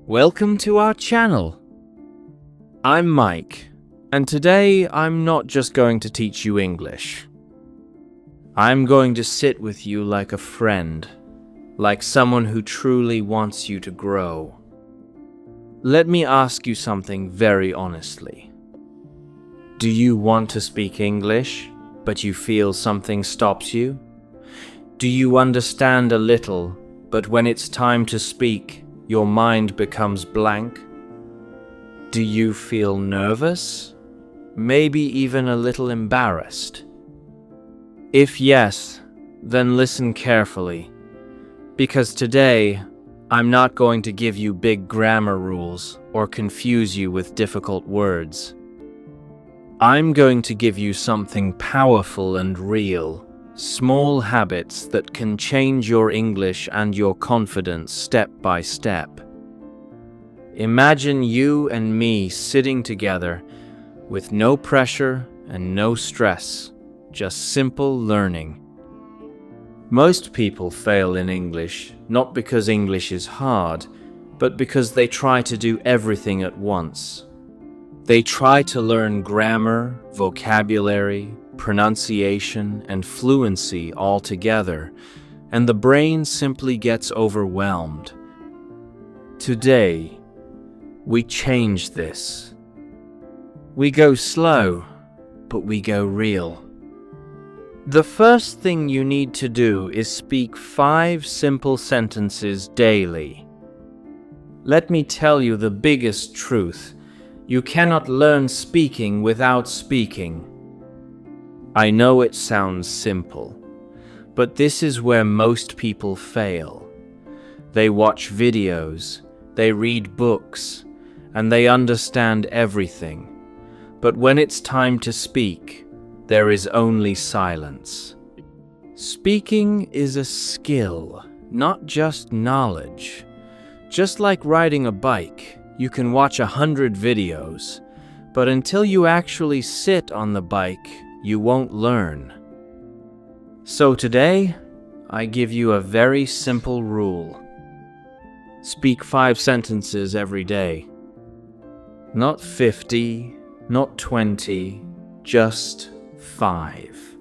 Welcome to our channel. I'm Mike, and today I'm not just going to teach you English. I'm going to sit with you like a friend, like someone who truly wants you to grow. Let me ask you something very honestly. Do you want to speak English, but you feel something stops you? Do you understand a little, but when it's time to speak, your mind becomes blank? Do you feel nervous? Maybe even a little embarrassed? If yes, then listen carefully, because today I'm not going to give you big grammar rules or confuse you with difficult words. I'm going to give you something powerful and real, small habits that can change your English and your confidence step by step. Imagine you and me sitting together with no pressure and no stress, just simple learning. Most people fail in English, not because English is hard, but because they try to do everything at once. They try to learn grammar, vocabulary, pronunciation, and fluency all together, and the brain simply gets overwhelmed. Today, we change this. We go slow, but we go real. The first thing you need to do is speak 5 simple sentences daily. Let me tell you the biggest truth. You cannot learn speaking without speaking. I know it sounds simple, but this is where most people fail. They watch videos, they read books, and they understand everything. But when it's time to speak, there is only silence. Speaking is a skill, not just knowledge. Just like riding a bike, you can watch 100 videos, but until you actually sit on the bike, you won't learn. So today, I give you a very simple rule. Speak 5 sentences every day. Not 50, not 20, just 5.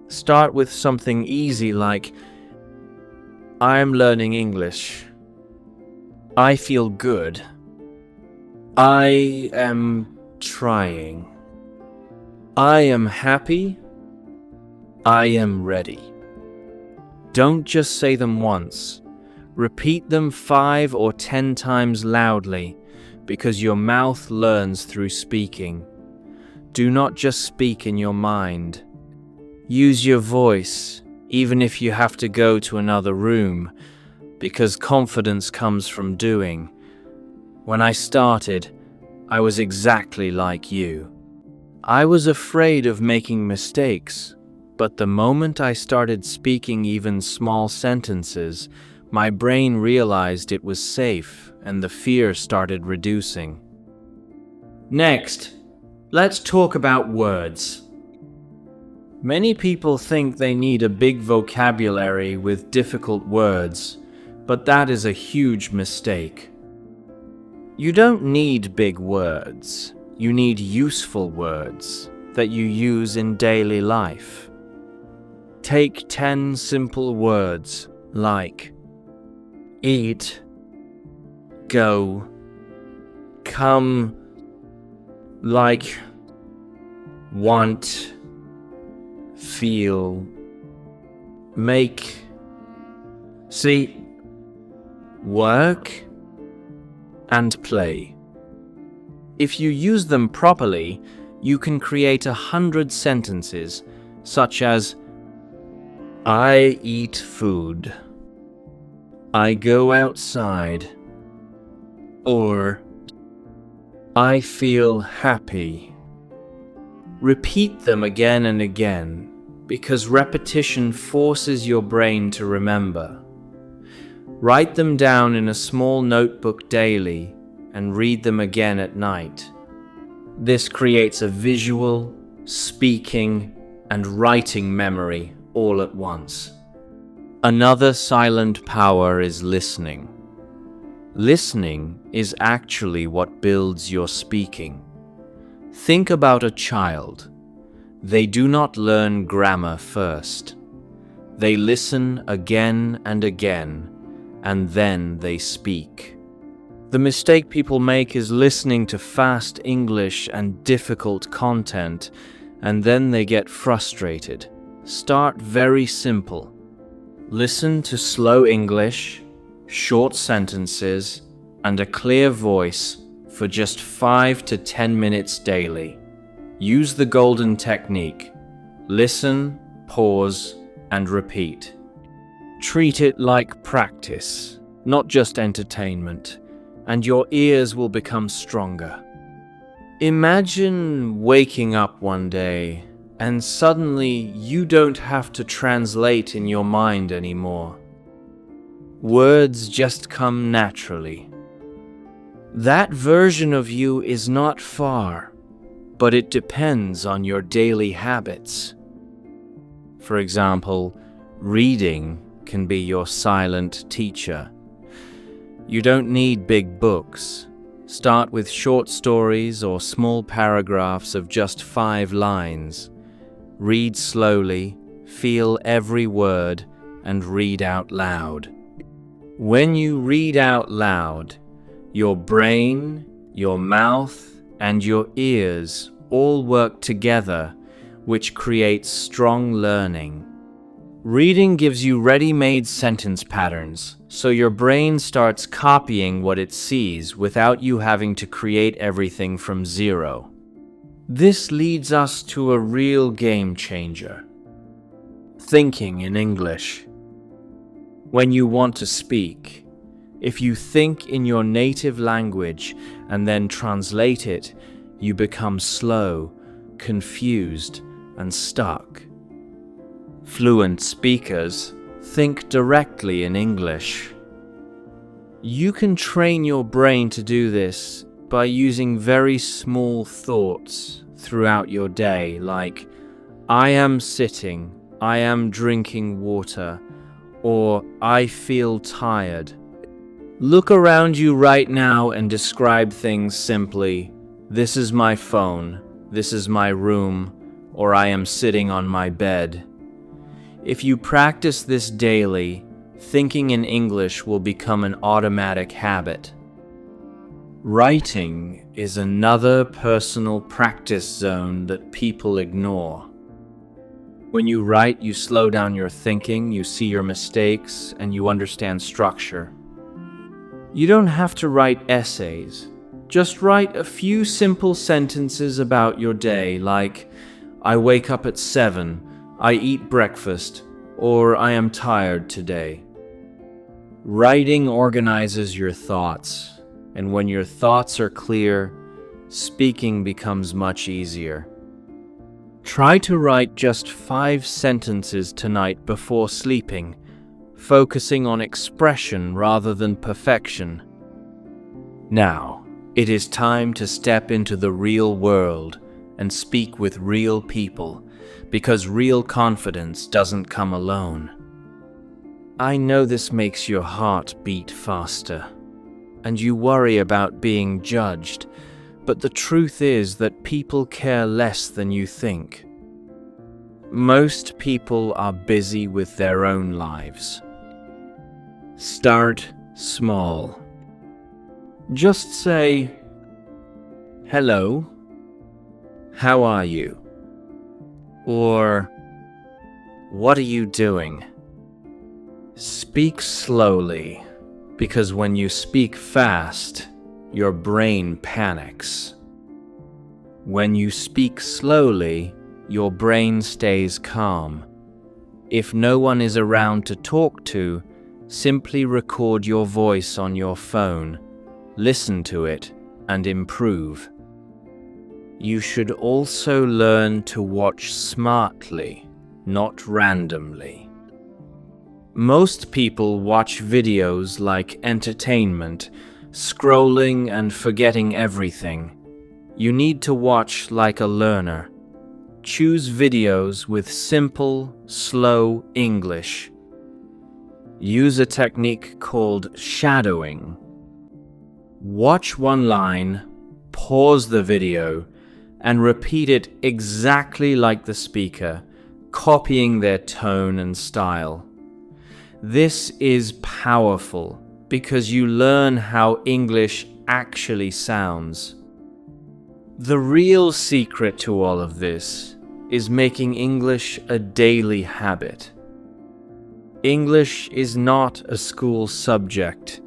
Start with something easy like, I'm learning English. I feel good. I am trying. I am happy. I am ready. Don't just say them once. Repeat them 5 or 10 times loudly, because your mouth learns through speaking. Do not just speak in your mind. Use your voice, even if you have to go to another room, because confidence comes from doing. When I started, I was exactly like you. I was afraid of making mistakes, but the moment I started speaking even small sentences, my brain realized it was safe and the fear started reducing. Next, let's talk about words. Many people think they need a big vocabulary with difficult words, but that is a huge mistake. You don't need big words. You need useful words that you use in daily life. Take 10 simple words like eat, go, come, like, want, feel, make, see, work, and play. If you use them properly, you can create 100 sentences, such as I eat food, I go outside, or I feel happy. Repeat them again and again, because repetition forces your brain to remember. Write them down in a small notebook daily and read them again at night. This creates a visual, speaking, and writing memory all at once. Another silent power is listening. Listening is actually what builds your speaking. Think about a child. They do not learn grammar first. They listen again and again, and then they speak. The mistake people make is listening to fast English and difficult content, and then they get frustrated. Start very simple. Listen to slow English, short sentences, and a clear voice for just 5 to 10 minutes daily. Use the golden technique. Listen, pause, and repeat. Treat it like practice, not just entertainment, and your ears will become stronger. Imagine waking up one day and suddenly you don't have to translate in your mind anymore. Words just come naturally. That version of you is not far, but it depends on your daily habits. For example, reading can be your silent teacher. You don't need big books. Start with short stories or small paragraphs of just 5 lines. Read slowly, feel every word, and read out loud. When you read out loud, your brain, your mouth, and your ears all work together, which creates strong learning. Reading gives you ready-made sentence patterns, so your brain starts copying what it sees without you having to create everything from zero. This leads us to a real game changer. Thinking in English. When you want to speak, if you think in your native language and then translate it, you become slow, confused, and stuck. Fluent speakers think directly in English. You can train your brain to do this by using very small thoughts throughout your day, like, I am sitting, I am drinking water, or I feel tired. Look around you right now and describe things simply. This is my phone, this is my room, or I am sitting on my bed. If you practice this daily, thinking in English will become an automatic habit. Writing is another personal practice zone that people ignore. When you write, you slow down your thinking, you see your mistakes, and you understand structure. You don't have to write essays. Just write a few simple sentences about your day, like, I wake up at 7, I eat breakfast, or I am tired today. Writing organizes your thoughts, and when your thoughts are clear, speaking becomes much easier. Try to write just 5 sentences tonight before sleeping, focusing on expression rather than perfection. Now, it is time to step into the real world and speak with real people, because real confidence doesn't come alone. I know this makes your heart beat faster, and you worry about being judged, but the truth is that people care less than you think. Most people are busy with their own lives. Start small. Just say, hello, how are you? Or, what are you doing? Speak slowly, because when you speak fast, your brain panics. When you speak slowly, your brain stays calm. If no one is around to talk to, simply record your voice on your phone, listen to it, and improve. You should also learn to watch smartly, not randomly. Most people watch videos like entertainment, scrolling and forgetting everything. You need to watch like a learner. Choose videos with simple, slow English. Use a technique called shadowing. Watch one line, pause the video, and repeat it exactly like the speaker, copying their tone and style. This is powerful because you learn how English actually sounds. The real secret to all of this is making English a daily habit. English is not a school subject,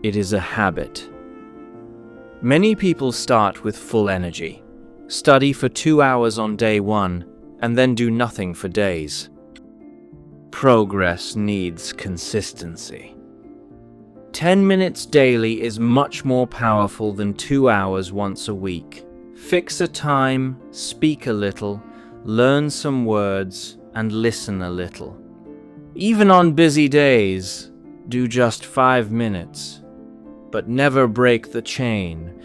it is a habit. Many people start with full energy, study for 2 hours on day one, and then do nothing for days. Progress needs consistency. 10 minutes daily is much more powerful than 2 hours once a week. Fix a time, speak a little, learn some words, and listen a little. Even on busy days, do just 5 minutes. But never break the chain,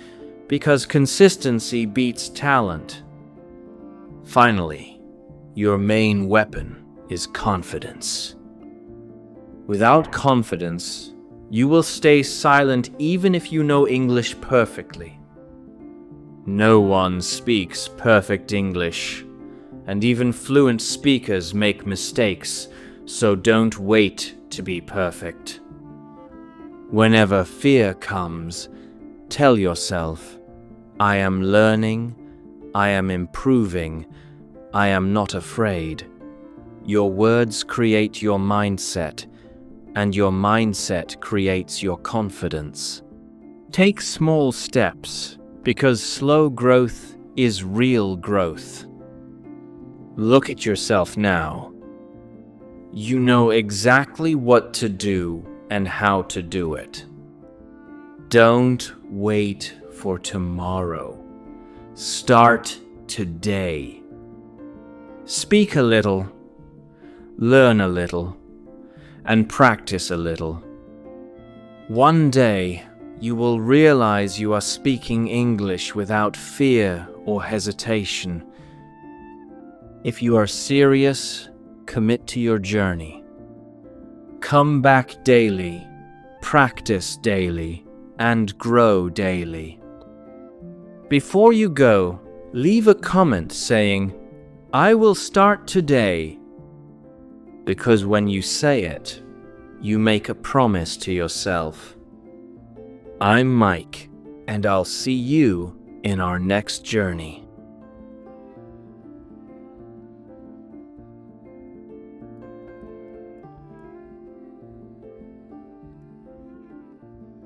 because consistency beats talent. Finally, your main weapon is confidence. Without confidence, you will stay silent even if you know English perfectly. No one speaks perfect English, and even fluent speakers make mistakes, so don't wait to be perfect. Whenever fear comes, tell yourself, I am learning, I am improving, I am not afraid. Your words create your mindset, and your mindset creates your confidence. Take small steps, because slow growth is real growth. Look at yourself now. You know exactly what to do and how to do it. Don't wait for tomorrow. Start today. Speak a little, learn a little, and practice a little. One day, you will realize you are speaking English without fear or hesitation. If you are serious, commit to your journey. Come back daily, practice daily, and grow daily. Before you go, leave a comment saying, I will start today. Because when you say it, you make a promise to yourself. I'm Mike, and I'll see you in our next journey.